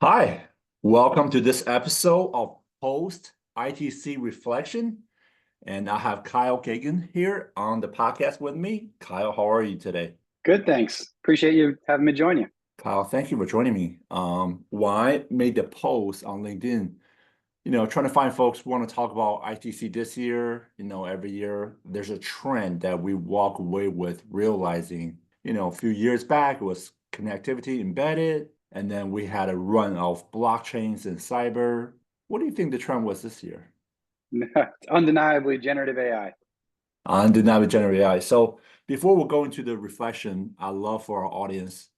Hi, welcome to this episode of Post ITC Reflection. And I have Kyle Geoghan here on the podcast with me. Kyle, how are you today? Good, thanks. Appreciate you having me join you. Kyle, thank you for joining me. When I made the post on LinkedIn, trying to find folks who want to talk about ITC this year, every year there's a trend that we walk away with realizing, a few years back it was connectivity embedded, and then we had a run of blockchains and cyber. What do you think the trend was this year? Undeniably generative AI. Undeniable generative AI. So before we go into the reflection, I love for our audience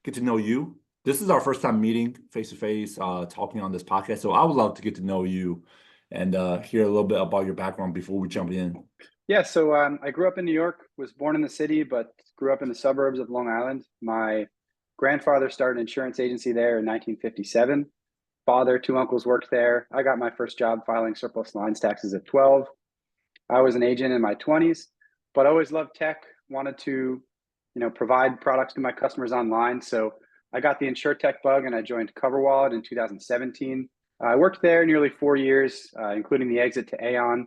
get to know you. This is our first time meeting face to face, talking on this podcast. So I would love to get to know you and hear a little bit about your background before we jump in. Yeah, so I grew up in New York, was born in the city, but grew up in the suburbs of Long Island. My grandfather started an insurance agency there in 1957. Father, two uncles worked there. I got my first job filing surplus lines taxes at 12. I was an agent in my 20s, but I always loved tech, wanted to, provide products to my customers online. So I got the InsurTech bug and I joined CoverWallet in 2017. I worked there nearly 4 years, including the exit to Aon.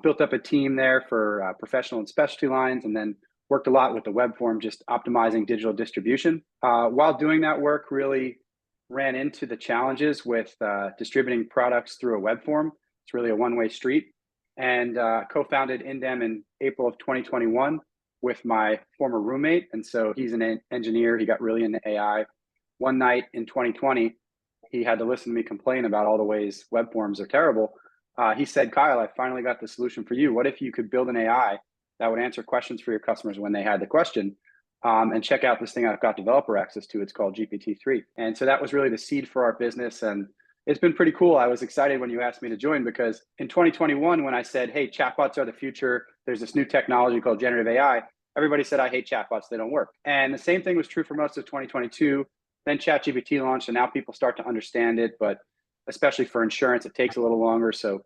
Built up a team there for professional and specialty lines, and then worked a lot with the web form, just optimizing digital distribution. While doing that work, really ran into the challenges with distributing products through a web form. It's really a one-way street. And co-founded Indem in April of 2021 with my former roommate. And so he's an engineer. He got really into AI. One night in 2020, he had to listen to me complain about all the ways web forms are terrible. He said, Kyle, I finally got the solution for you. What if you could build an AI that would answer questions for your customers when they had the question? And check out this thing I've got developer access to. It's called GPT-3. And so that was really the seed for our business. And it's been pretty cool. I was excited when you asked me to join because in 2021, when I said, hey, chatbots are the future, there's this new technology called generative AI, everybody said, I hate chatbots, they don't work. And the same thing was true for most of 2022. Then ChatGPT launched, and now people start to understand it. But especially for insurance, it takes a little longer. So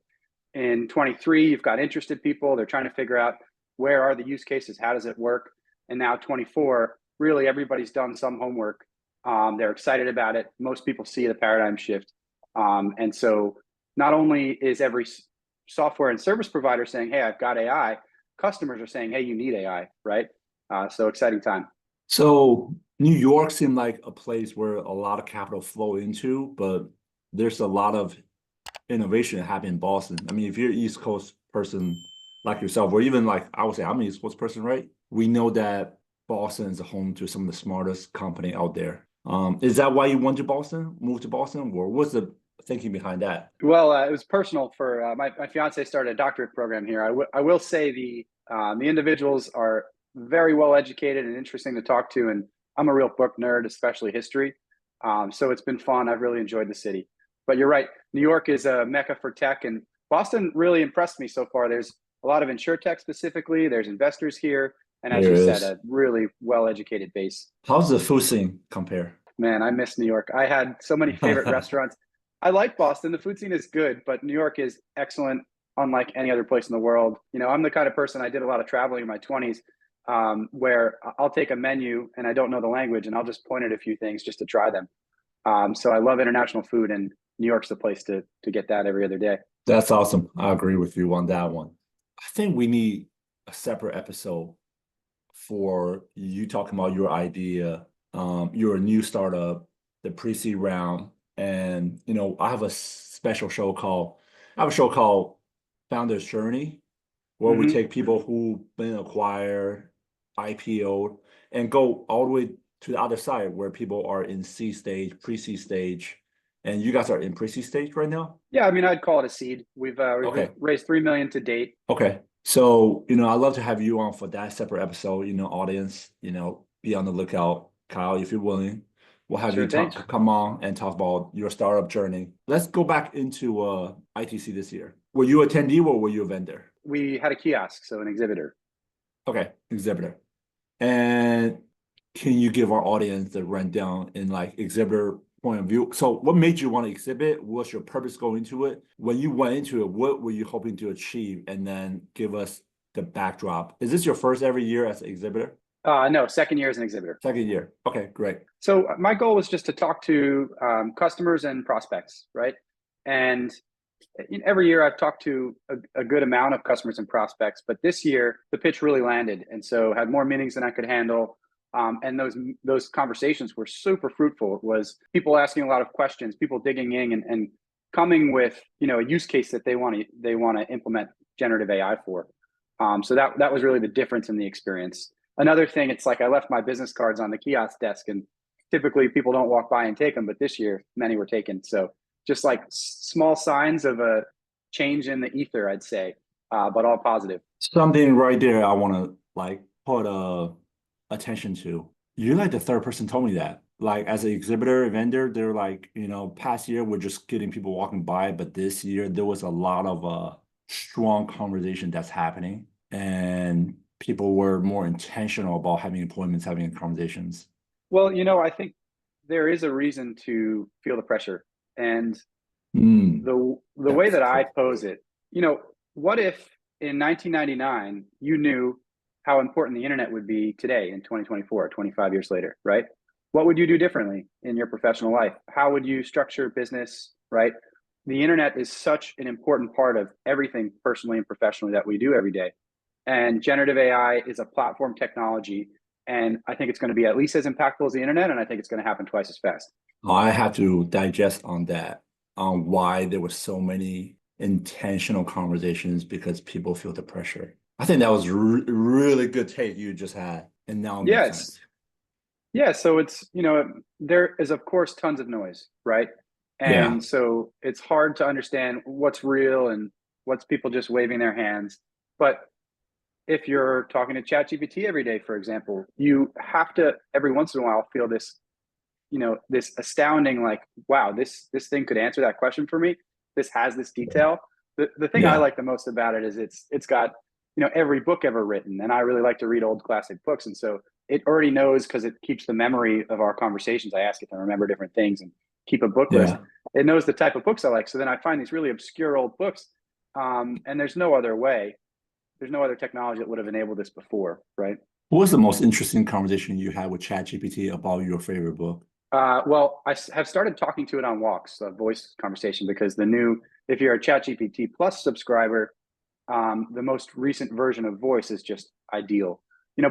in 23, you've got interested people. They're trying to figure out where are the use cases, how does it work? And now 24, really everybody's done some homework. They're excited about it. Most people see the paradigm shift. And so not only is every software and service provider saying, hey, I've got AI, customers are saying, hey, you need AI, right? So exciting time. So New York seemed like a place where a lot of capital flow into, but there's a lot of innovation happening in Boston. I mean, if you're an East Coast person like yourself, or even like I would say I'm an East Coast person, right? We know that Boston is a home to some of the smartest company out there. Is that why you went to Boston, moved to Boston, or what's the thinking behind that? Well, it was personal for my fiance started a doctorate program here. I will say the individuals are very well educated and interesting to talk to, and I'm a real book nerd, especially history. So it's been fun. I've really enjoyed the city. But you're right, New York is a mecca for tech, and Boston really impressed me so far. There's a lot of InsurTech specifically. There's investors here, and as There you said, is. a really well-educated base. How's the food scene compare? Man, I miss New York. I had so many favorite restaurants. I like Boston. The food scene is good, but New York is excellent, unlike any other place in the world. I'm the kind of person, I did a lot of traveling in my 20s, where I'll take a menu and I don't know the language and I'll just point at a few things just to try them. So I love international food, and New York's the place to get that every other day. That's awesome. I agree with you on that one. I think we need a separate episode for you talking about your idea. You're a new startup, the pre-seed round, and I have a I have a show called Founder's Journey, where we Mm-hmm. take people who've been acquired, IPO'd, and go all the way to the other side where people are in seed stage, pre-seed stage, and you guys are in pre-seed stage right now? Yeah, I mean, I'd call it a seed. We've Okay. raised 3 million to date. Okay. So, I'd love to have you on for that separate episode, audience, be on the lookout. Kyle, if you're willing, we'll have you Sure thing. come on and talk about your startup journey. Let's go back into ITC this year. Were you a attendee or were you a vendor? We had a kiosk, so an exhibitor. Okay, exhibitor. And can you give our audience the rundown in like exhibitor point of view? So what made you want to exhibit? What's your purpose going into it? When you went into it, what were you hoping to achieve? And then give us the backdrop. Is this your first every year as an exhibitor? No, second year as an exhibitor. Second year. Okay, great. So my goal was just to talk to customers and prospects, right? And every year I've talked to a good amount of customers and prospects, but this year the pitch really landed, and so had more meetings than I could handle. And those conversations were super fruitful. It was people asking a lot of questions, people digging in and coming with a use case that they want to implement generative AI for. So that was really the difference in the experience. Another thing, it's like I left my business cards on the kiosk desk, and typically people don't walk by and take them, but this year many were taken. So just like small signs of a change in the ether, I'd say, but all positive. Something right there I want to like put attention to. You're like the third person told me that. Like as an exhibitor, a vendor, they're like, past year we're just getting people walking by, but this year there was a lot of strong conversation that's happening, and people were more intentional about having appointments, having conversations. Well, I think there is a reason to feel the pressure. And the way that I pose it, what if in 1999 you knew how important the internet would be today in 2024, 25 years later, right? What would you do differently in your professional life? How would you structure business, right? The internet is such an important part of everything personally and professionally that we do every day. And generative AI is a platform technology. And I think it's going to be at least as impactful as the internet. And I think it's going to happen twice as fast. I have to digest on that, on why there were so many intentional conversations, because people feel the pressure. I think that was really good take you just had, and now it makes sense. Yeah, so it's, there is of course tons of noise, right? And so it's hard to understand what's real and what's people just waving their hands. But if you're talking to ChatGPT every day, for example, you have to every once in a while feel this, this astounding, like, wow, this thing could answer that question for me. This has this detail. The thing I like the most about it is it's got, every book ever written. And I really like to read old classic books. And so it already knows, because it keeps the memory of our conversations. I ask it to remember different things and keep a book list. It knows the type of books I like. So then I find these really obscure old books. And there's no other way. There's no other technology that would have enabled this before, right? What was the most interesting conversation you had with ChatGPT about your favorite book? Well, I have started talking to it on walks, a voice conversation, because if you're a ChatGPT Plus subscriber, the most recent version of voice is just ideal.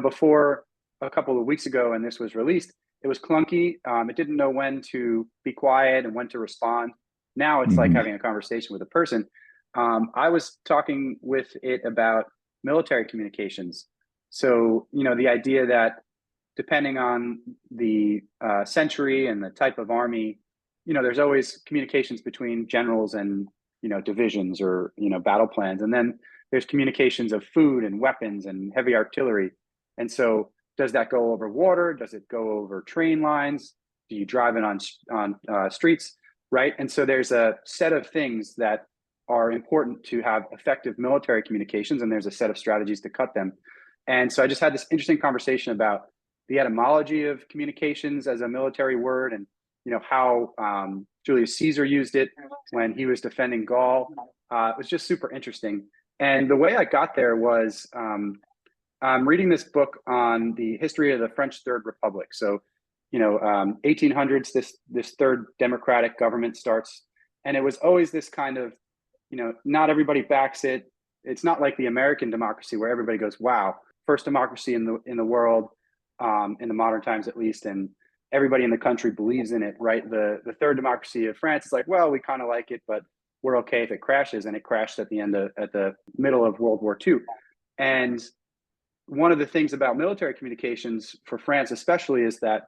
Before a couple of weeks ago, and this was released, it was clunky. It didn't know when to be quiet and when to respond. Now it's like having a conversation with a person. I was talking with it about military communications. So, the idea that depending on the century and the type of army, there's always communications between generals and, divisions or, battle plans. And then there's communications of food and weapons and heavy artillery. And so does that go over water? Does it go over train lines? Do you drive it on streets? Right. And so there's a set of things that are important to have effective military communications, and there's a set of strategies to cut them. And so I just had this interesting conversation about the etymology of communications as a military word, and how Julius Caesar used it when he was defending Gaul. It was just super interesting. And the way I got there was I'm reading this book on the history of the French Third Republic. So 1800s, this third democratic government starts, and it was always this kind of, not everybody backs it. It's not like the American democracy where everybody goes, wow, first democracy in the world, in the modern times at least, and everybody in the country believes in it, right? The third democracy of France is like, well, we kind of like it, but we're okay if it crashes, and it crashed at the middle of World War II. And one of the things about military communications for France especially is that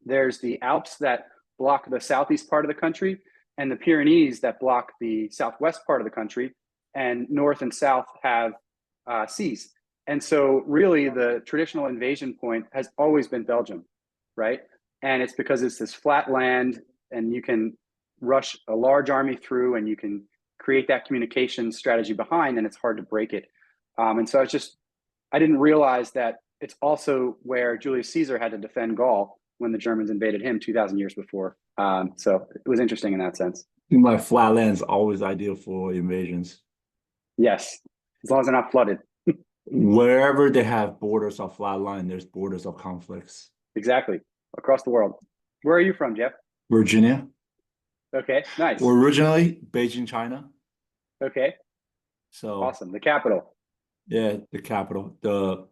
there's the Alps that block the southeast part of the country, and the Pyrenees that block the southwest part of the country, and north and south have seas. And so really the traditional invasion point has always been Belgium, right? And it's because it's this flat land, and you can rush a large army through, and you can create that communication strategy behind, and it's hard to break it. And so I didn't realize that it's also where Julius Caesar had to defend Gaul when the Germans invaded him 2,000 years before. So it was interesting in that sense. My flat land is always ideal for invasions. Yes, as long as they're not flooded. Wherever they have borders of flat line, there's borders of conflicts. Exactly. Across the world. Where are you from, Jeff? Virginia, Okay, nice. originally Beijing, China. Okay, So awesome. The capital. yeah, the capital, the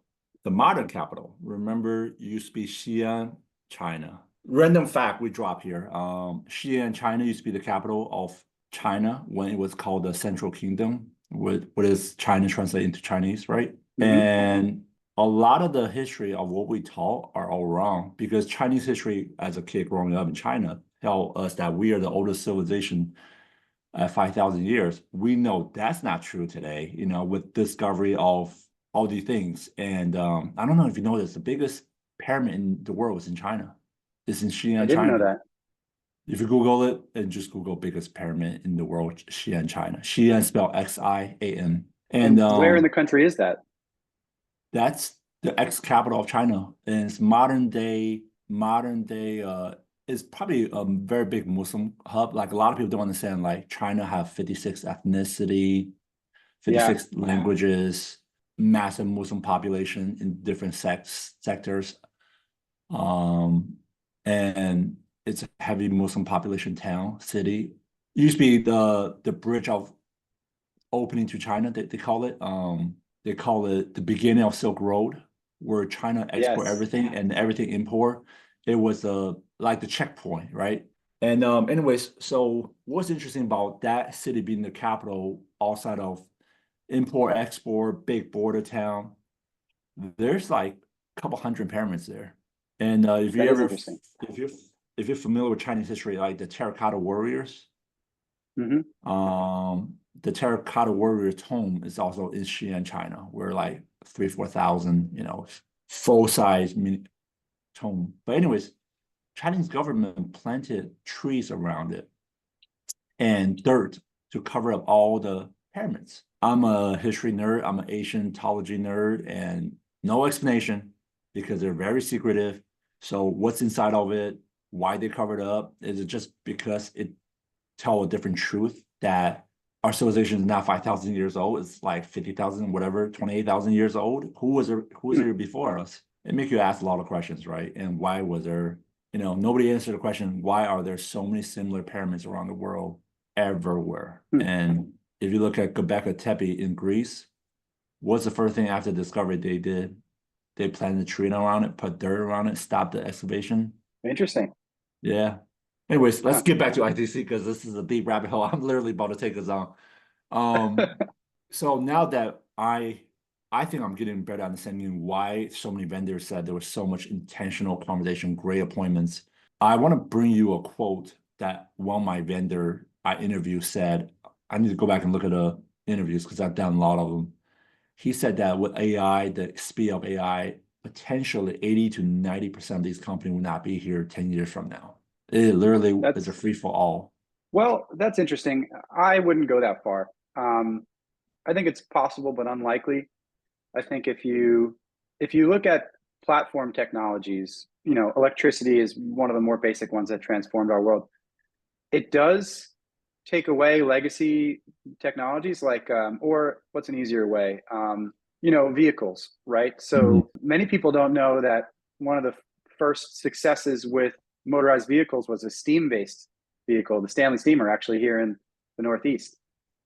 modern capital. Remember, it used to be Xi'an, China. Random fact we drop here. Xi'an, China used to be the capital of China when it was called the Central Kingdom. What is China translated into Chinese, right? And a lot of the history of what we taught are all wrong because Chinese history as a kid growing up in China tell us that we are the oldest civilization 5,000 years. We know that's not true today, with discovery of all these things. And I don't know if you know this, the biggest pyramid in the world is in China. It's in I Xi'an, didn't know China. that. If you Google it and just Google biggest pyramid in the world, Xi'an, China. Xi'an spelled Xian. And And where in the country is that? that's the ex-capital of China. And it's modern day it's probably a very big Muslim hub. Like a lot of people don't understand, like China have 56 ethnicity, Yeah, 56 languages, massive Muslim population in different sectors. Um, and it's a heavy Muslim population town, city. It used to be the bridge of opening to China, they call it. They call it the beginning of Silk Road, where China export yes. everything and everything import. It was like the checkpoint, right? And anyways, so what's interesting about that city being the capital outside of import export, big border town, there's like a couple hundred pyramids there. And if you That is ever interesting. if you're if you're familiar with Chinese history, like the terracotta warriors, Hmm. the terracotta warrior tomb is also in Xi'an, China, where like 3,000-4,000, full size tomb. But anyways, Chinese government planted trees around it and dirt to cover up all the pyramids. I'm a history nerd, I'm an Asiantology nerd, and no explanation because they're very secretive. So what's inside of it? Why they covered up? Is it just because it tell a different truth that our civilization is not 5,000 years old? It's like 50,000, whatever, 28,000 years old. Who was there? Who was there before us? It makes you ask a lot of questions, right? And why was there? Nobody answered the question. Why are there so many similar pyramids around the world, everywhere? And if you look at Göbekli Tepe in Greece, what's the first thing after discovery they did? They planted a tree around it, put dirt around it, stopped the excavation. Interesting. Yeah. Anyways, let's Huh. get back to ITC because this is a deep rabbit hole. I'm literally about to take us on. So now that I think I'm getting better understanding why so many vendors said there was so much intentional conversation, great appointments. I want to bring you a quote that one of my vendor I interviewed said. I need to go back and look at the interviews because I've done a lot of them. He said that with AI, the speed of AI, potentially 80 to 90% of these companies will not be here 10 years from now. It literally is a That's free for all. well, that's interesting. I wouldn't go that far. I think it's possible, but unlikely. I think if you look at platform technologies, electricity is one of the more basic ones that transformed our world. It does take away legacy technologies like, or what's an easier way? Vehicles, right? Mhm. So many people don't know that one of the first successes with motorized vehicles was a steam-based vehicle, the Stanley Steamer, actually here in the Northeast.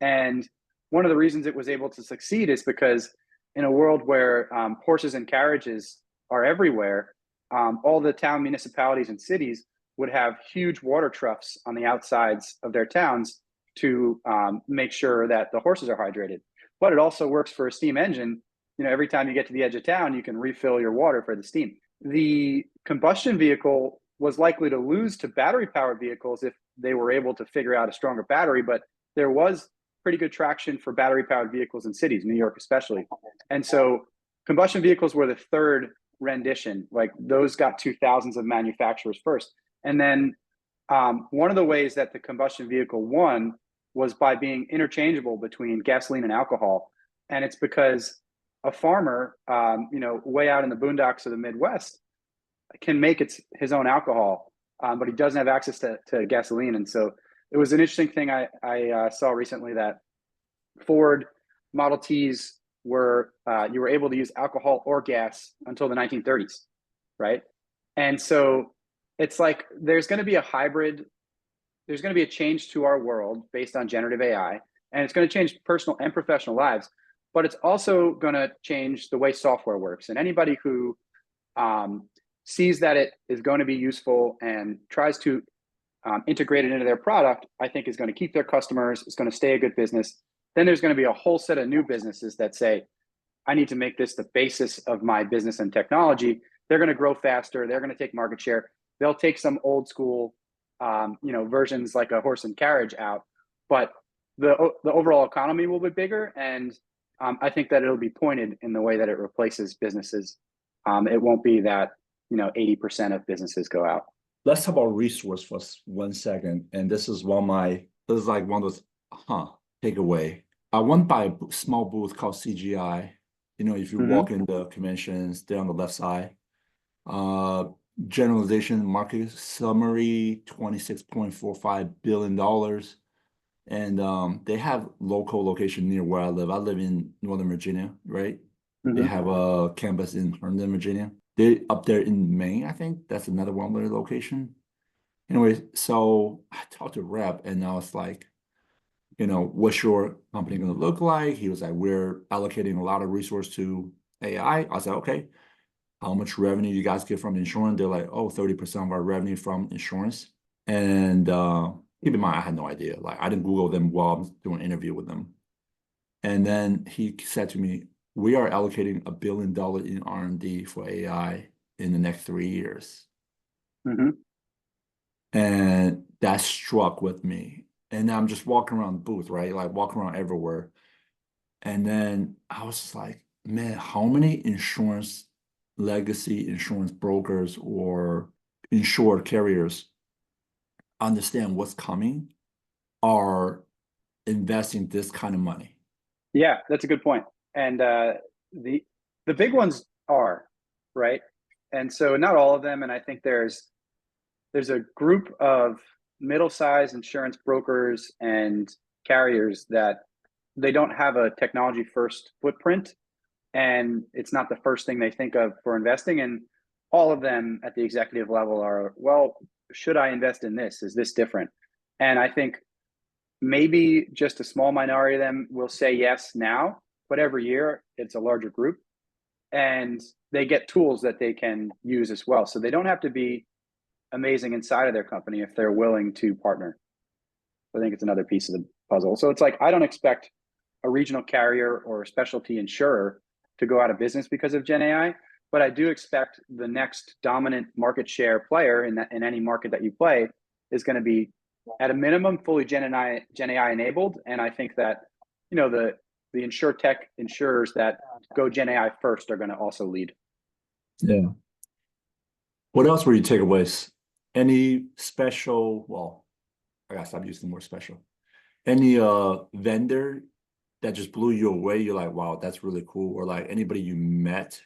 And one of the reasons it was able to succeed is because in a world where horses and carriages are everywhere, all the town municipalities and cities would have huge water troughs on the outsides of their towns to make sure that the horses are hydrated. But it also works for a steam engine. Every time you get to the edge of town, you can refill your water for the steam. The combustion vehicle was likely to lose to battery powered vehicles if they were able to figure out a stronger battery, but there was pretty good traction for battery powered vehicles in cities, New York especially. And so combustion vehicles were the third rendition. Like those got to thousands of manufacturers first. And then one of the ways that the combustion vehicle won was by being interchangeable between gasoline and alcohol. And it's because a farmer, way out in the boondocks of the Midwest, can make his own alcohol, but he doesn't have access to gasoline. And so it was an interesting thing I saw recently that Ford Model Ts were you were able to use alcohol or gas until the 1930s, right? And so it's like there's going to be a hybrid. There's going to be a change to our world based on generative AI, and it's going to change personal and professional lives. But it's also going to change the way software works. And anybody who sees that it is going to be useful and tries to integrate it into their product, I think is going to keep their customers, is going to stay a good business. Then there's going to be a whole set of new businesses that say, I need to make this the basis of my business and technology. They're going to grow faster. They're going to take market share. They'll take some old school, versions like a horse and carriage out, but the overall economy will be bigger. And I think that it'll be pointed in the way that it replaces businesses. It won't be that, 80% of businesses go out. Let's talk about resource for 1 second. And this is like one of those, takeaway. I went by a small booth called CGI. If you walk in the conventions, they're on the left side. Generalization market summary, $26.45 billion. And they have local location near where I live. I live in Northern Virginia, right? They have a campus in Herndon, Virginia. They're up there in Maine, I think. That's another one of their location. Anyway, so I talked to rep and I was like, what's your company going to look like? He was like, we're allocating a lot of resource to AI. I said, okay, how much revenue you guys get from insurance? They're like, oh, 30% of our revenue from insurance. And keep in mind, I had no idea. Like, I didn't Google them while I'm doing an interview with them. And then he said to me, we are allocating $1 billion in R&D for AI in the next 3 years. And that struck with me. And I'm just walking around the booth, right? Like walking around everywhere. And then I was just like, man, how many legacy insurance brokers or insured carriers understand what's coming, are investing this kind of money? Yeah, that's a good point. And the big ones are, right? And so not all of them. And I think there's a group of middle-sized insurance brokers and carriers that they don't have a technology first footprint, and it's not the first thing they think of for investing. And all of them at the executive level are, well, should I invest in this? Is this different? And I think maybe just a small minority of them will say yes now, but every year it's a larger group and they get tools that they can use as well. So they don't have to be amazing inside of their company if they're willing to partner. I think it's another piece of the puzzle. So it's like, I don't expect a regional carrier or a specialty insurer to go out of business because of Gen AI, but I do expect the next dominant market share player in any market that you play is going to be at a minimum fully Gen AI enabled. And I think that, the InsurTech insurers that go Gen AI first are going to also lead. Yeah. What else were your takeaways? Any special, well, I gotta stop using the word special. Any vendor that just blew you away? You're like, wow, that's really cool. Or like anybody you met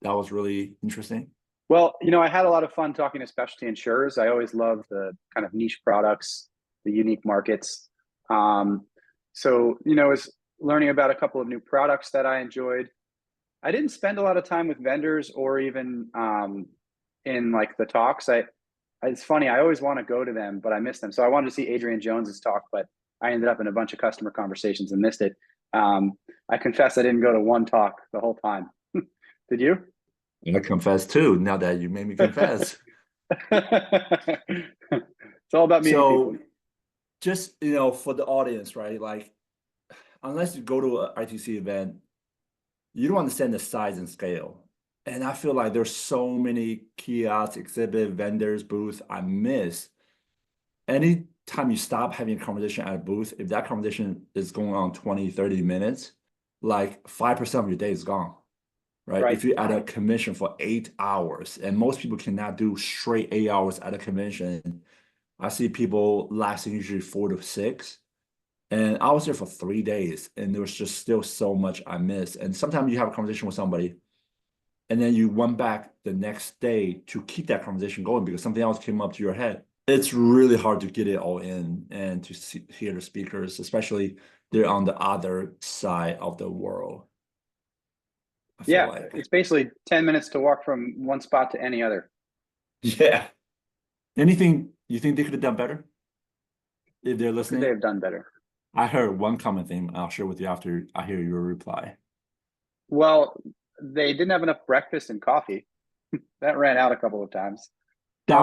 that was really interesting? Well, I had a lot of fun talking to specialty insurers. I always love the kind of niche products, the unique markets. So, was learning about a couple of new products that I enjoyed. I didn't spend a lot of time with vendors or even in like the talks. It's funny, I always want to go to them, but I miss them. So I wanted to see Adrian Jones's talk, but I ended up in a bunch of customer conversations and missed it. I confess I didn't go to one talk the whole time. Did you? I confess too, now that you made me confess. It's all about meeting people. Just, for the audience, right? Like, unless you go to an ITC event, you don't understand the size and scale. And I feel like there's so many kiosks, exhibit, vendors, booths I miss. Anytime you stop having a conversation at a booth, if that conversation is going on 20, 30 minutes, like 5% of your day is gone, right? If you're at a convention for 8 hours, and most people cannot do straight 8 hours at a convention. I see people lasting usually 4 to 6. And I was there for 3 days, and there was just still so much I missed. And sometimes you have a conversation with somebody, and then you went back the next day to keep that conversation going because something else came up to your head. It's really hard to get it all in and to hear the speakers, especially they're on the other side of the world. I feel Yeah, like. it's basically 10 minutes to walk from one spot to any other. Yeah. Anything you think they could have done better if they're What could they listening? have done better? I heard one common theme. I'll share with you after I hear your reply. Well, they didn't have enough breakfast and coffee. That ran out a couple of times. That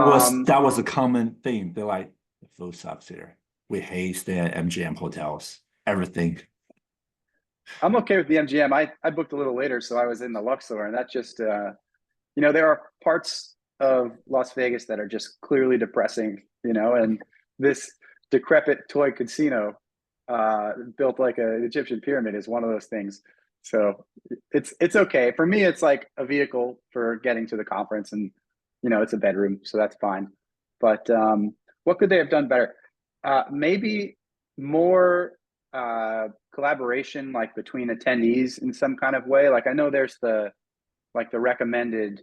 was a common theme. They're like, the food sucks here. We hate staying at MGM hotels. Everything. I'm okay with the MGM. I booked a little later, so I was in the Luxor, and that just there are parts of Las Vegas that are just clearly depressing, and this decrepit toy casino built like an Egyptian pyramid is one of those things. So it's okay. For me, it's like a vehicle for getting to the conference, and it's a bedroom, so that's fine. But what could they have done better? Maybe more collaboration, like between attendees in some kind of way. Like I know there's the recommended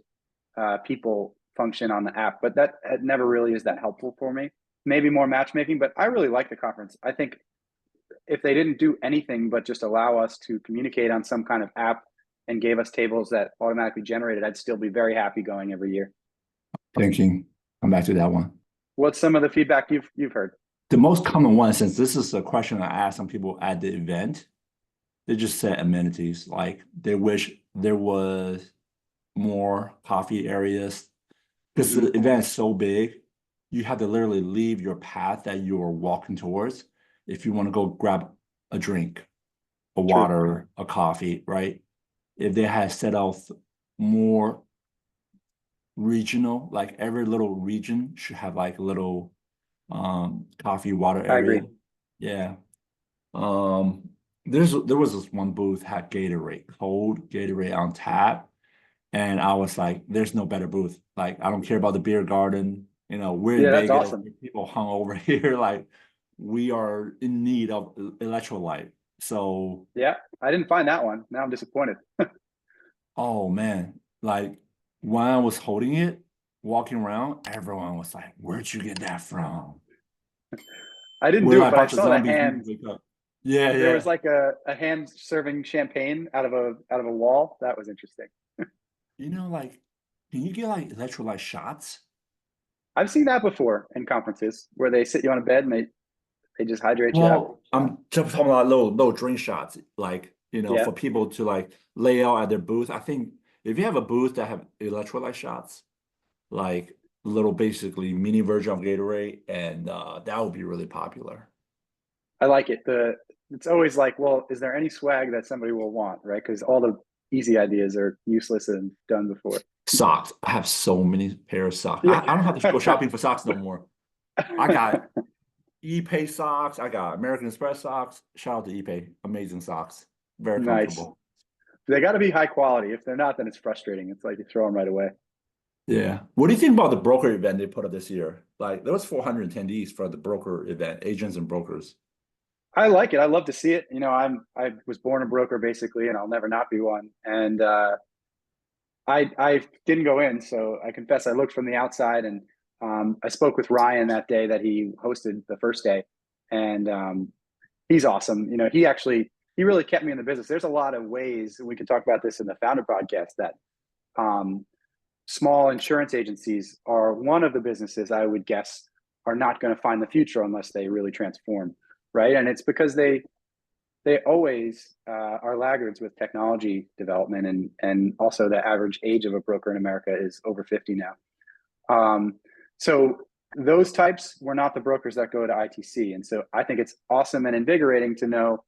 people function on the app, but that never really is that helpful for me. Maybe more matchmaking, but I really like the conference. I think if they didn't do anything but just allow us to communicate on some kind of app and gave us tables that automatically generated, I'd still be very happy going every year. Thinking, come back to that one. What's some of the feedback you've heard? The most common one, since this is a question I asked some people at the event, they just said amenities. Like they wish there was more coffee areas because the event is so big, you have to literally leave your path that you're walking towards if you want to go grab a drink, a water, a coffee, right? If they had set out more regional, like every little region should have like a little coffee water I area. agree. Yeah. There was this one booth had Gatorade, cold Gatorade on tap. And I was like, there's no better booth. Like, I don't care about the beer garden. We're in Yeah, that's Vegas. awesome. People hung over here. Like, we are in need of electrolyte. So, Yeah, I didn't find that one. Now I'm disappointed. oh man, like when I was holding it, walking around, everyone was like, where'd you get that from? I didn't We're do it, like a but I bunch of saw the zombies need hand. to wake up. Yeah, There was yeah. like a hand serving champagne out of a wall. That was interesting. Like, can you get like electrolyte shots? I've seen that before in conferences where they sit you on a bed and they just hydrate you up. Well, I'm just talking about little drink shots, like, Yeah, for people to like lay out at their booth. I think if you have a booth that have electrolyte shots, like little basically mini version of Gatorade, and that would be really popular. I like it. It's always like, well, is there any swag that somebody will want, right? Because all the easy ideas are useless and done before. Socks. I have so many pair of socks. Yeah. I don't have to go shopping for socks no more. I got ePay socks. I got American Express socks. Shout out to ePay. Amazing socks. Very Nice. comfortable. They got to be high quality. If they're not, then it's frustrating. It's like you throw them right away. Yeah. What do you think about the broker event they put up this year? Like there was 400 attendees for the broker event, agents and brokers. I like it. I love to see it. I was born a broker basically, and I'll never not be one. And I didn't go in, so I confess I looked from the outside, and I spoke with Ryan that day that he hosted the first day, and he's awesome. He really kept me in the business. There's a lot of ways, and we can talk about this in the founder podcast, that small insurance agencies are one of the businesses I would guess are not going to find the future unless they really transform, right? And it's because they always are laggards with technology development, and also the average age of a broker in America is over 50 now. So those types were not the brokers that go to ITC. And so I think it's awesome and invigorating to know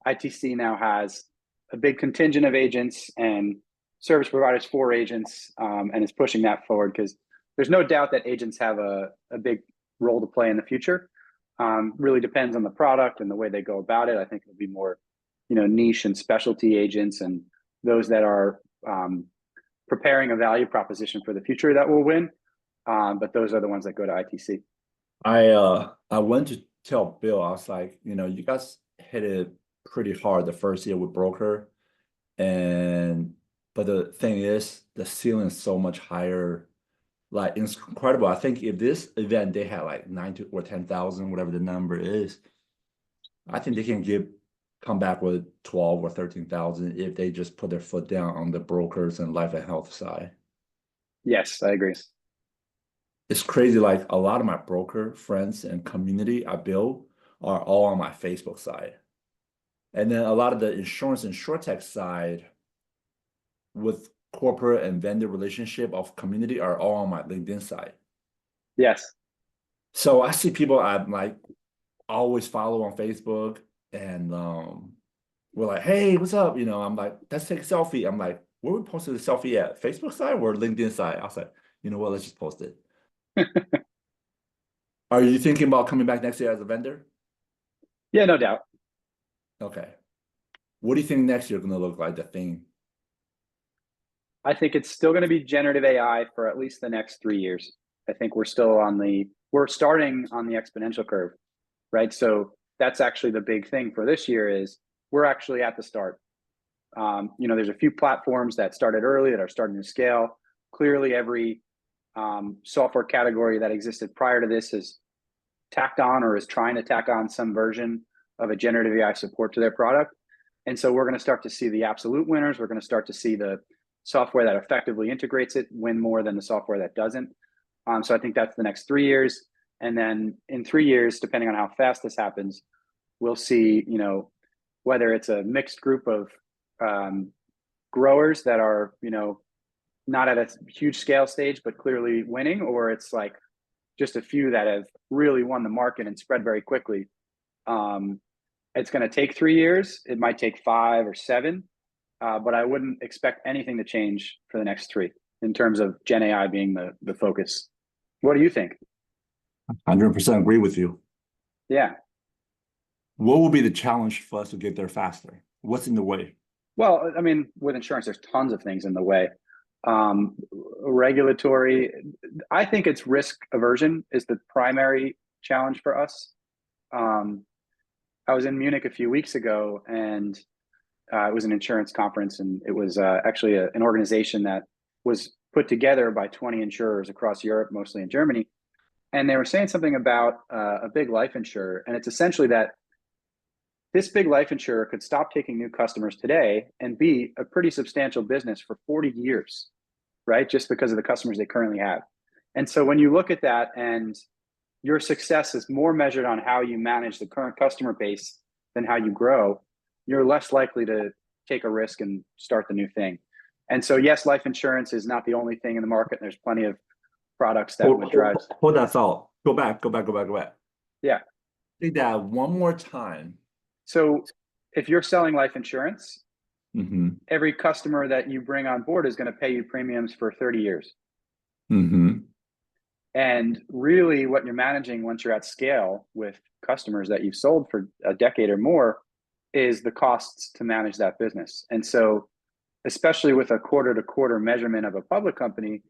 ITC now has a big contingent of agents and service providers for agents, and is pushing that forward because there's no doubt that agents have a big role to play in the future. Really depends on the product and the way they go about it. I think it'll be more, niche and specialty agents and those that are preparing a value proposition for the future that will win. But those are the ones that go to ITC. I went to tell Bill, I was like, you guys hit it pretty hard the first year with broker. But the thing is, the ceiling is so much higher. Like it's incredible. I think if this event they had like 9 to or 10,000, whatever the number is, I think they can give come back with 12 or 13,000 if they just put their foot down on the brokers and life and health side. Yes, I agree. It's crazy. Like a lot of my broker friends and community I build are all on my Facebook side. And then a lot of the insurance and InsurTech side with corporate and vendor relationship of community are all on my LinkedIn side. Yes. So I see people I'm like always follow on Facebook and we're like, hey, what's up? You know, I'm like, let's take a selfie. I'm like, where we posted the selfie at? Facebook side or LinkedIn side? I was like, you know what, let's just post it. Are you thinking about coming back next year as a vendor? Yeah, no doubt. Okay. What do you think next year going to look like, the thing? I think it's still going to be generative AI for at least the next 3 years. I think we're starting on the exponential curve, right? So that's actually the big thing for this year is we're actually at the start. There's a few platforms that started early that are starting to scale. Clearly, every software category that existed prior to this is tacked on or is trying to tack on some version of a generative AI support to their product. And so we're going to start to see the absolute winners. We're going to start to see the software that effectively integrates it win more than the software that doesn't. So I think that's the next 3 years. And then in 3 years, depending on how fast this happens, we'll see, whether it's a mixed group of growers that are, not at a huge scale stage, but clearly winning, or it's like just a few that have really won the market and spread very quickly. It's going to take 3 years. It might take 5 or 7, but I wouldn't expect anything to change for the next 3 in terms of Gen AI being the focus. What do you think? 100% agree with you. Yeah. What will be the challenge for us to get there faster? What's in the way? Well, I mean, with insurance, there's tons of things in the way. Regulatory, I think it's risk aversion is the primary challenge for us. I was in Munich a few weeks ago, and it was an insurance conference, and it was actually an organization that was put together by 20 insurers across Europe, mostly in Germany. And they were saying something about a big life insurer, and it's essentially that this big life insurer could stop taking new customers today and be a pretty substantial business for 40 years, right? Just because of the customers they currently have. And so when you look at that and your success is more measured on how you manage the current customer base than how you grow, you're less likely to take a risk and start the new thing. And so, yes, life insurance is not the only thing in the market. There's plenty of products that would drive. Hold that thought. Go back. Yeah. Say that one more time. So if you're selling life insurance, Mm-hmm. every customer that you bring on board is going to pay you premiums for 30 years. Mm-hmm. And really what you're managing once you're at scale with customers that you've sold for a decade or more is the costs to manage that business. And so, especially with a quarter to quarter measurement of a public company,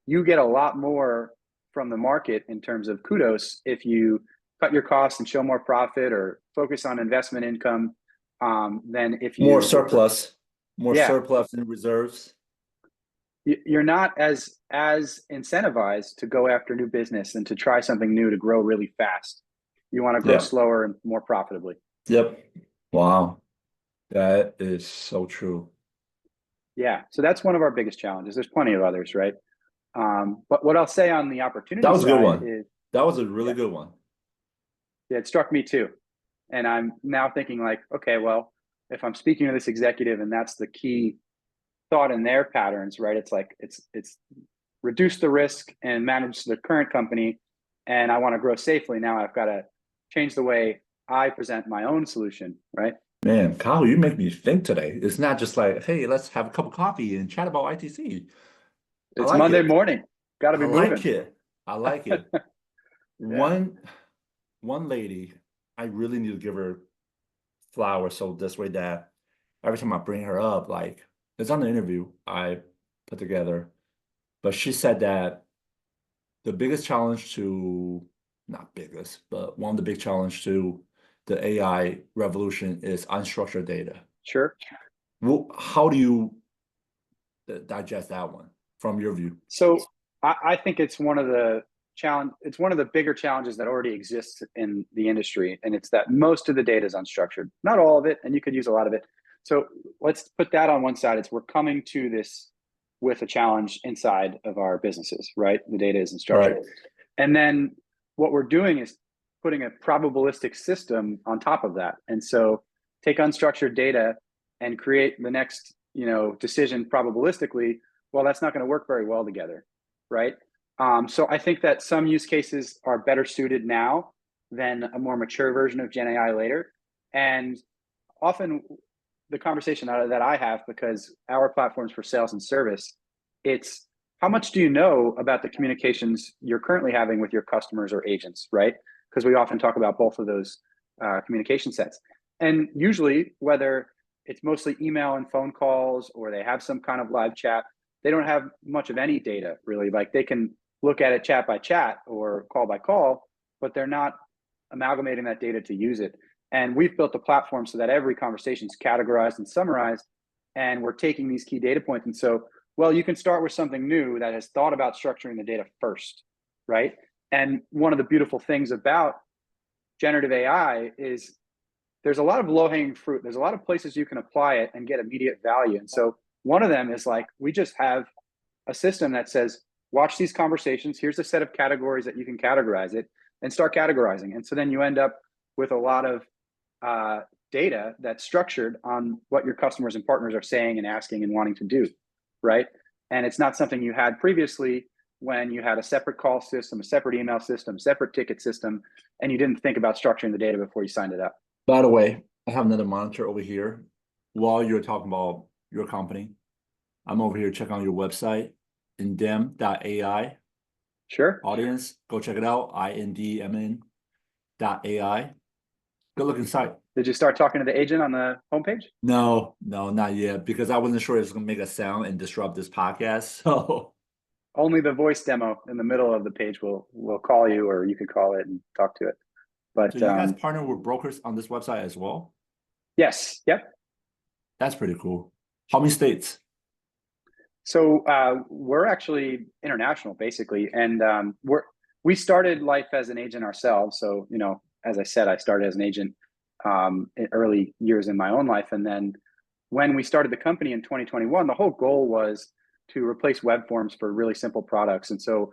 you get a lot more from the market in terms of kudos if you cut your costs and show more profit or focus on investment income than if you more surplus in reserves. You're not as incentivized to go after new business and to try something new to grow really fast. You want to grow slower and more profitably. Yep. Wow. That is so true. Yeah. So that's one of our biggest challenges. There's plenty of others, right? But what I'll say on the opportunity That was a good one. is That was a really good one. Yeah, it struck me too. And I'm now thinking like, okay, well, if I'm speaking to this executive and that's the key thought in their patterns, right? It's like it's reduce the risk and manage the current company, and I want to grow safely. Now I've got to change the way I present my own solution, right? Man, Kyle, you make me think today. It's not just like, hey, let's have a cup of coffee and chat about ITC. It's Monday morning. Got to be moving. I like it. One lady, I really need to give her flowers. So this way that every time I bring her up, like it's on the interview I put together, but she said that the biggest challenge to, not biggest, but one of the big challenge to the AI revolution is unstructured data. Sure. Well, how do you digest that one from your view? So I think it's one of the challenge. It's one of the bigger challenges that already exists in the industry, and it's that most of the data is unstructured. Not all of it, and you could use a lot of it. So let's put that on one side. It's we're coming to this with a challenge inside of our businesses, right? The data isn't structured. Right. And then what we're doing is putting a probabilistic system on top of that. And so take unstructured data and create the next, decision probabilistically. Well, that's not going to work very well together, right? So I think that some use cases are better suited now than a more mature version of Gen AI later. And often the conversation that I have, because our platform's for sales and service, it's how much do you know about the communications you're currently having with your customers or agents, right? Because we often talk about both of those communication sets. And usually, whether it's mostly email and phone calls or they have some kind of live chat, they don't have much of any data really. Like they can look at it chat by chat or call by call, but they're not amalgamating that data to use it. And we've built a platform so that every conversation is categorized and summarized, and we're taking these key data points. And so, well, you can start with something new that has thought about structuring the data first, right? And one of the beautiful things about generative AI is there's a lot of low-hanging fruit. There's a lot of places you can apply it and get immediate value. And so one of them is like, we just have a system that says, watch these conversations. Here's a set of categories that you can categorize it and start categorizing. And so then you end up with a lot of data that's structured on what your customers and partners are saying and asking and wanting to do, right? And it's not something you had previously when you had a separate call system, a separate email system, separate ticket system, and you didn't think about structuring the data before you signed it up. By the way, I have another monitor over here. While you're talking about your company, I'm over here checking on your website, Indem.ai. Sure. Audience, go check it out, INDMN.ai. Good looking site. Did you start talking to the agent on the homepage? No, not yet, because I wasn't sure it was going to make a sound and disrupt this podcast. So only the voice demo in the middle of the page will call you, or you could call it and talk to it. But so you guys partner with brokers on this website as well? Yes. Yep. That's pretty cool. How many states? So we're actually international, basically, and we started life as an agent ourselves. So as I said, I started as an agent in early years in my own life, and then when we started the company in 2021, the whole goal was to replace web forms for really simple products. And so,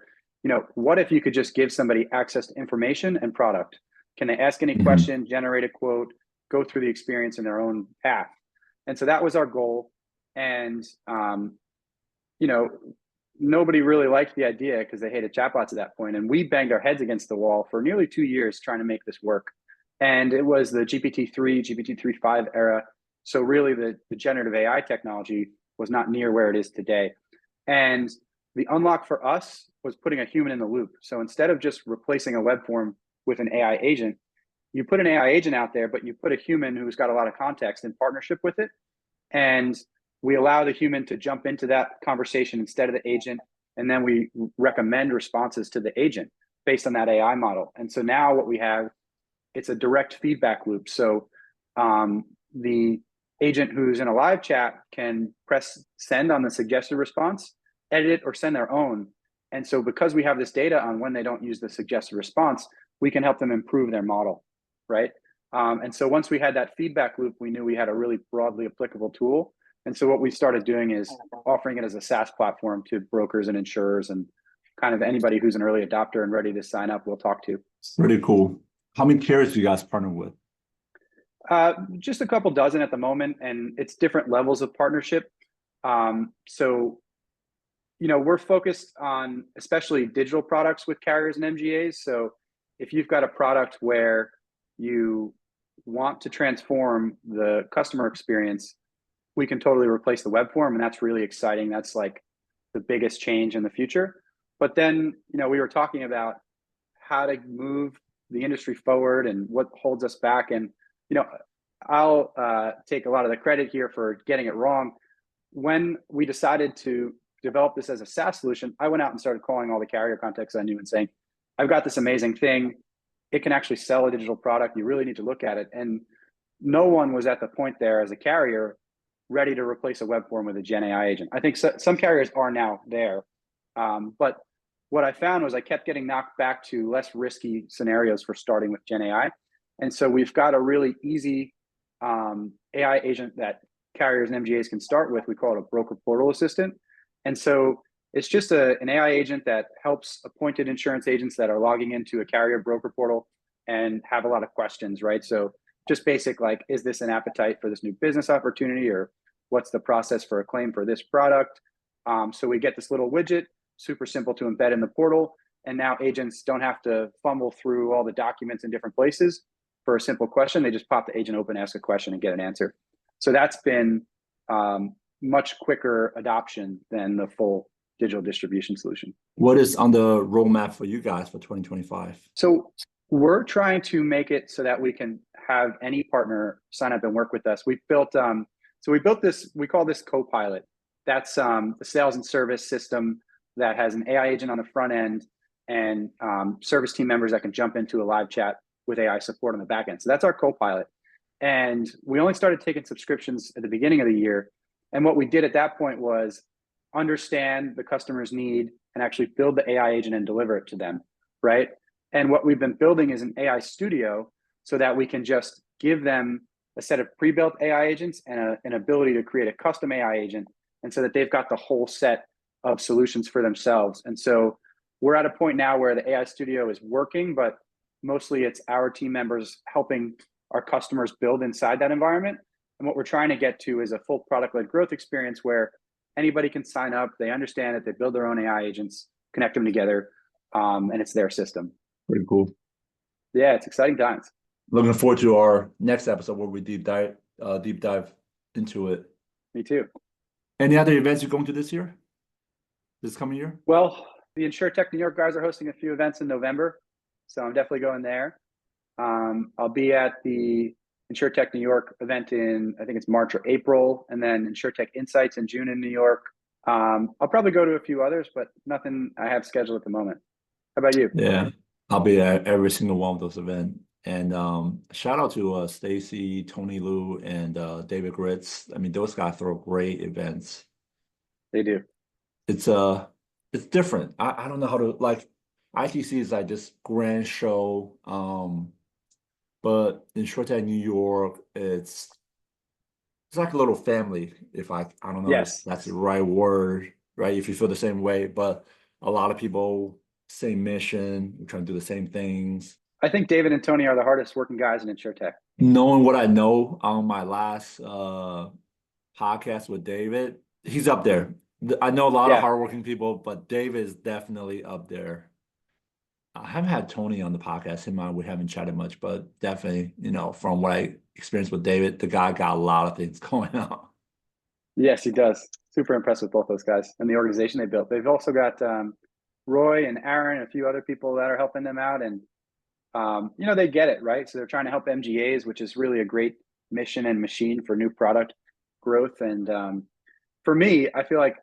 what if you could just give somebody access to information and product? Can they ask any question, generate a quote, go through the experience in their own path? And so that was our goal. And nobody really liked the idea because they hated chatbots at that point. And we banged our heads against the wall for nearly 2 years trying to make this work. And it was the GPT-3, GPT-3.5 era. So really the generative AI technology was not near where it is today. And the unlock for us was putting a human in the loop. So instead of just replacing a web form with an AI agent, you put an AI agent out there, but you put a human who's got a lot of context in partnership with it. And we allow the human to jump into that conversation instead of the agent. And then we recommend responses to the agent based on that AI model. And so now what we have, it's a direct feedback loop. So the agent who's in a live chat can press send on the suggested response, edit it, or send their own. And so because we have this data on when they don't use the suggested response, we can help them improve their model, right? And so once we had that feedback loop, we knew we had a really broadly applicable tool. And so what we started doing is offering it as a SaaS platform to brokers and insurers, and kind of anybody who's an early adopter and ready to sign up, we'll talk to. Pretty cool. How many carriers do you guys partner with? Just a couple dozen at the moment, and it's different levels of partnership. So, we're focused on especially digital products with carriers and MGAs. So if you've got a product where you want to transform the customer experience, we can totally replace the web form, and that's really exciting. That's like the biggest change in the future. But then, we were talking about how to move the industry forward and what holds us back. And, I'll take a lot of the credit here for getting it wrong. When we decided to develop this as a SaaS solution, I went out and started calling all the carrier contacts I knew and saying, I've got this amazing thing. It can actually sell a digital product. You really need to look at it. And no one was at the point there as a carrier ready to replace a web form with a Gen AI agent. I think some carriers are now there. But what I found was I kept getting knocked back to less risky scenarios for starting with Gen AI. And so we've got a really easy AI agent that carriers and MGAs can start with. We call it a broker portal assistant. And so it's just an AI agent that helps appointed insurance agents that are logging into a carrier broker portal and have a lot of questions, right? So just basic, like, is this an appetite for this new business opportunity, or what's the process for a claim for this product? So we get this little widget, super simple to embed in the portal. And now agents don't have to fumble through all the documents in different places for a simple question. They just pop the agent open, ask a question, and get an answer. So that's been much quicker adoption than the full digital distribution solution. What is on the roadmap for you guys for 2025? So we're trying to make it so that we can have any partner sign up and work with us. We built this, we call this Copilot. That's the sales and service system that has an AI agent on the front end and service team members that can jump into a live chat with AI support on the back end. So that's our Copilot. And we only started taking subscriptions at the beginning of the year. And what we did at that point was understand the customer's need and actually build the AI agent and deliver it to them, right? And what we've been building is an AI studio so that we can just give them a set of pre-built AI agents and an ability to create a custom AI agent, and so that they've got the whole set of solutions for themselves. And so we're at a point now where the AI studio is working, but mostly it's our team members helping our customers build inside that environment. And what we're trying to get to is a full product-led growth experience where anybody can sign up, they understand it, they build their own AI agents, connect them together, and it's their system. Pretty cool. Yeah, it's exciting times. Looking forward to our next episode where we deep dive into it. Me too. Any other events you're going to this coming year? Well, the InsurTech New York guys are hosting a few events in November, so I'm definitely going there. I'll be at the InsurTech New York event in, I think it's March or April, and then InsurTech Insights in June in New York. I'll probably go to a few others, but nothing I have scheduled at the moment. How about you? Yeah, I'll be at every single one of those events. And shout out to Stacy, Tony Liu, and David Gritz. I mean, those guys throw great events. They do. It's different. I don't know how to, like, ITC is like this grand show. But InsurTech New York, it's like a little family, if I don't know Yes. if that's the right word, right? If you feel the same way, but a lot of people, same mission, we're trying to do the same things. I think David and Tony are the hardest working guys in InsurTech. Knowing what I know on my last podcast with David, he's up there. I know a lot of hardworking people, but David is definitely up there. I haven't had Tony on the podcast. Him and I, we haven't chatted much, but definitely, from what I experienced with David, the guy got a lot of things going on. Yes, he does. Super impressed with both those guys and the organization they built. They've also got Roy and Aaron and a few other people that are helping them out. And, they get it, right? So they're trying to help MGAs, which is really a great mission and machine for new product growth. And for me, I feel like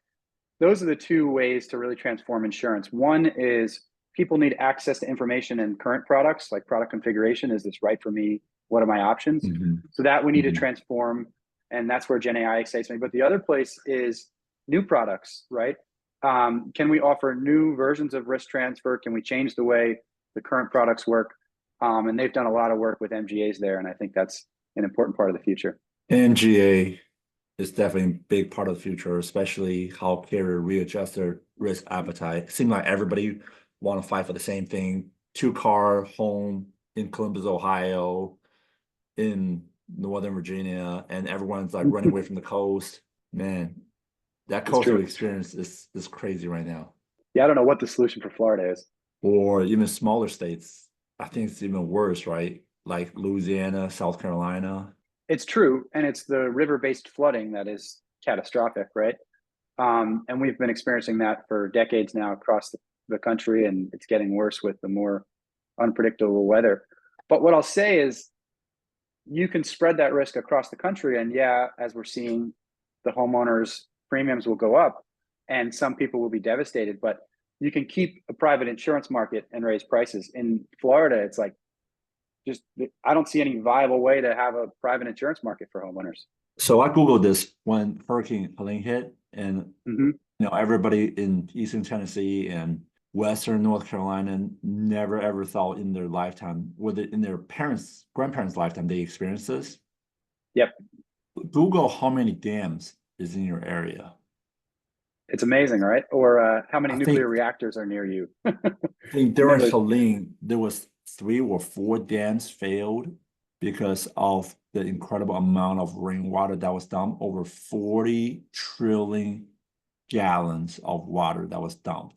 those are the two ways to really transform insurance. One is people need access to information and current products, like product configuration. Is this right for me? What are my options? Mm-hmm. So that we need to transform, and that's where Gen AI excites me. But the other place is new products, right? Can we offer new versions of risk transfer? Can we change the way the current products work? And they've done a lot of work with MGAs there, and I think that's an important part of the future. MGA is definitely a big part of the future, especially how carrier readjust their risk appetite. It seems like everybody want to fight for the same thing. 2-car home in Columbus, Ohio, in Northern Virginia, and everyone's like running away from the coast. Man, that coastal experience is crazy right now. Yeah, I don't know what the solution for Florida is. Or even smaller states. I think it's even worse, right? Like Louisiana, South Carolina. It's true, and it's the river-based flooding that is catastrophic, right? And we've been experiencing that for decades now across the country, and it's getting worse with the more unpredictable weather. But what I'll say is you can spread that risk across the country, and as we're seeing, the homeowners' premiums will go up and some people will be devastated, but you can keep a private insurance market and raise prices. In Florida, it's like, I don't see any viable way to have a private insurance market for homeowners. So I Googled this when Hurricane Helene hit, and everybody in Eastern Tennessee and Western North Carolina never ever thought in their lifetime, whether in their grandparents' lifetime, they experienced this. Yep. Google how many dams is in your area. It's amazing, right? Or how many I nuclear think reactors are near you? I think during Never. Helene, there was 3 or 4 dams failed because of the incredible amount of rainwater that was dumped, over 40 trillion gallons of water that was dumped.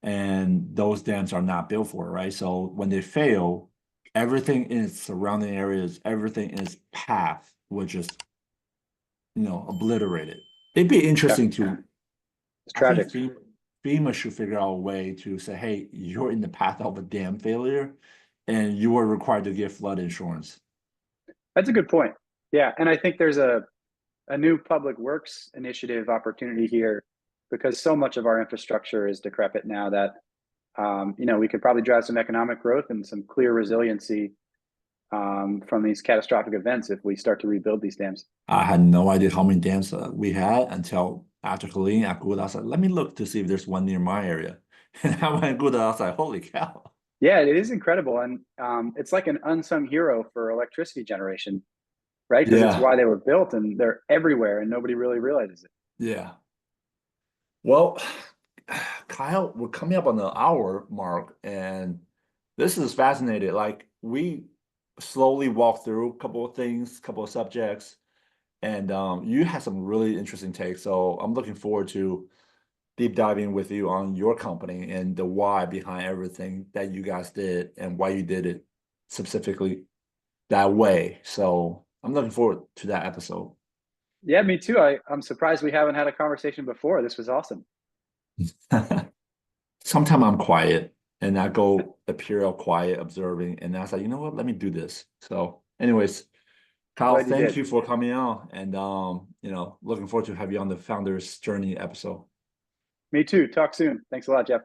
And those dams are not built for it, right? So when they fail, everything in its surrounding areas, everything in its path would just, obliterated. It'd be Yeah, interesting to, it's I think tragic. FEMA should figure out a way to say, hey, you're in the path of a dam failure and you are required to get flood insurance. That's a good point. Yeah, and I think there's a new public works initiative opportunity here because so much of our infrastructure is decrepit now that we could probably drive some economic growth and some clear resiliency from these catastrophic events if we start to rebuild these dams. I had no idea how many dams we had until after Helene. I Googled, I was like, let me look to see if there's one near my area. And I went and Googled, I was like, holy cow. Yeah, it is incredible, and it's like an unsung hero for electricity generation, right? Because it's Yeah, why they were built, and they're everywhere, and nobody really realizes it. yeah. Well, Kyle, we're coming up on the hour mark, and this is fascinating. Like we slowly walk through a couple of things, couple of subjects, and you had some really interesting takes. So I'm looking forward to deep diving with you on your company and the why behind everything that you guys did and why you did it specifically that way. So I'm looking forward to that episode. Yeah, me too. I'm surprised we haven't had a conversation before. This was awesome. Sometimes I'm quiet and I go a period of quiet observing, and I was like, you know what, let me do this. So, anyways, Kyle, Glad you thank did. you for coming on, and looking forward to have you on the Founders Journey episode. Me too. Talk soon. Thanks a lot, Jeff.